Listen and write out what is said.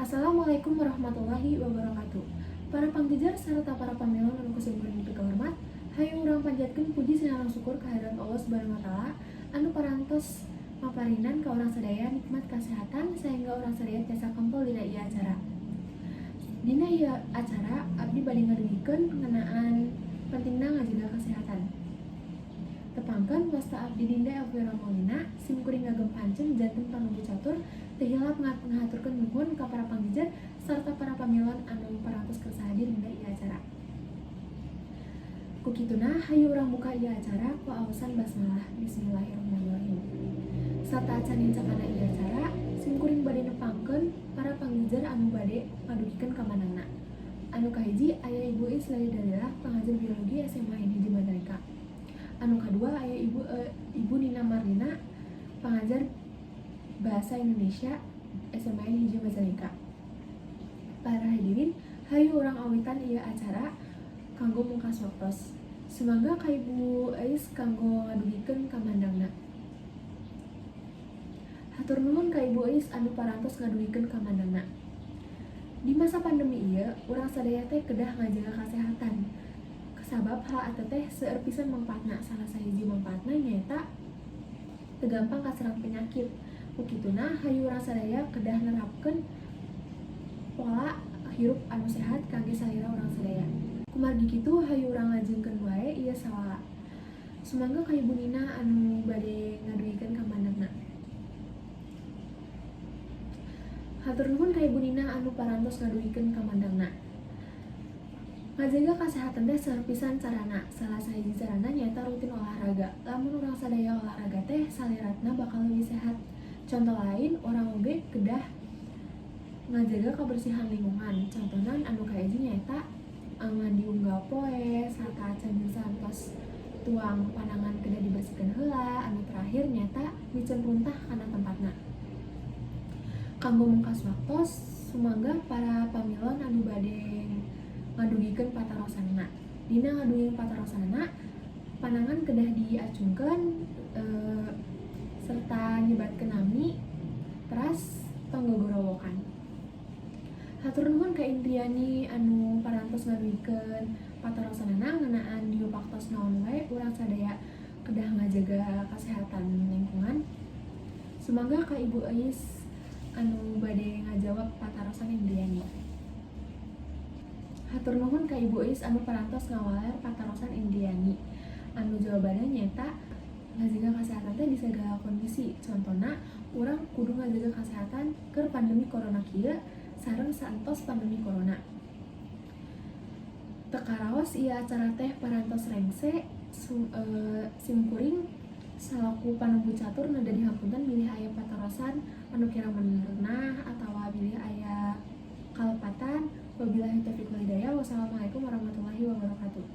Assalamualaikum warahmatullahi wabarakatuh. Para panggijar serta para pamelon anu kusimkuring nepi kahormat, hayang urang panjatkeun puji sareng syukur kehadirat Allah Subhanahu wa taala anu parantos maparinan ka urang sadaya nikmat kasehatan sehingga urang sadaya tiasa kempel dina ieu acara. Dina ieu acara abdi bade ngadengikeun ngeunaan pentingna ngajaga kesehatan. Tepangkeun wasta abdi Dinda Elvira Maulina simkuring ngagem pancen janten panuju catur teu hilap ngahaturkeun nuhun ka para panggijar sarta para pamilon anu parantos kersa hadir dina ieu acara. Ku kituna hayu urang buka ieu acara ku aosan basmalah bismillahirrahmanirrahim. Sarta acan hincakana ieu acara simkuring bade nepangkeun para panggijar anu bade ngadugikeun ka manehna. Anu kahiji aya Ibu Islay Dalilah pangajar biologi SMA Hiji Mandalika. Anu kadua aya Ibu Nina Marlina pangajar Bahasa Indonesia SMA Hiji Majalengka. Para hadirin, hayu urang awitan ieu acara kanggo mungkas waktos. Sumangga ka Ibu Ais kanggo ngadugikeun ka mandangna. Hatur nuhun ka Ibu Ais anu parantos ngadugikeun ka mandangna. Di masa pandemi ieu, urang sadaya teh kedah ngajaga kasehatan. Sabab hal eta teh seueur pisan mangpaatna. Salah sahiji mangpaatna nyaeta teu gampang kaserang penyakit. Ukituna hayu urang sadaya kedah nerapkeun pola hirup anu sehat kangge salira urang sadaya. Kumargi kitu hayu urang lajengkeun wae ieu sawa. Sumangga ka Ibu Nina anu bade ngadugikeun ka mandangna. Hatur nuhun ka Ibu Nina anu parantos ngadugikeun ka mandangna. Ngajaga kesehatan teh seueur pisan carana. Salah sahiji carana nyaeta rutin olahraga. Lamun urang sadaya olahraga teh saliratna bakal lebih sehat. Contoh lain, urang oge kedah ngajaga kebersihan lingkungan. Contohna anu kahiji nyaeta mandi unggal poe, sarta acan saantos tuang panangan kedah dibersihkeun heula. Anu terakhir nyaeta micen runtah kana tempatna. Kanggo mungkas waktos, sumangga para pamilon anu bade ngadugikeun patarosanna. Dina ngadugikeun patarosanna, panangan kedah diacungkeun serta nyebatkeun nami, teras tong gogorowokan. Hatur nuhun ka Indriani anu parantos ngadugikeun patarosanna ngeunaan dieu paktos naon wae urang sadaya kedah ngajaga kesehatan lingkungan. Sumangga ka Ibu Ais anu bade ngajawab patarosan Indriani. Hatur nuhun ka Ibu Ais anu parantos ngawaler patarosan Indriani. Anu jawabanna nyaeta ngajaga kesehatan teh di segala kondisi. Contona, urang kudu ngajaga kesehatan keur pandemi corona kieu sareng saentos pandemi corona. Teu karaos ieu acara teh parantos rengse simkuring salaku panuju catur nada dihampunten bilih aya patarosan anu kirang benerna atawa bilih aya kalepatan. Wabillahi taufiq wal hidayah. Wassalamualaikum warahmatullahi wabarakatuh.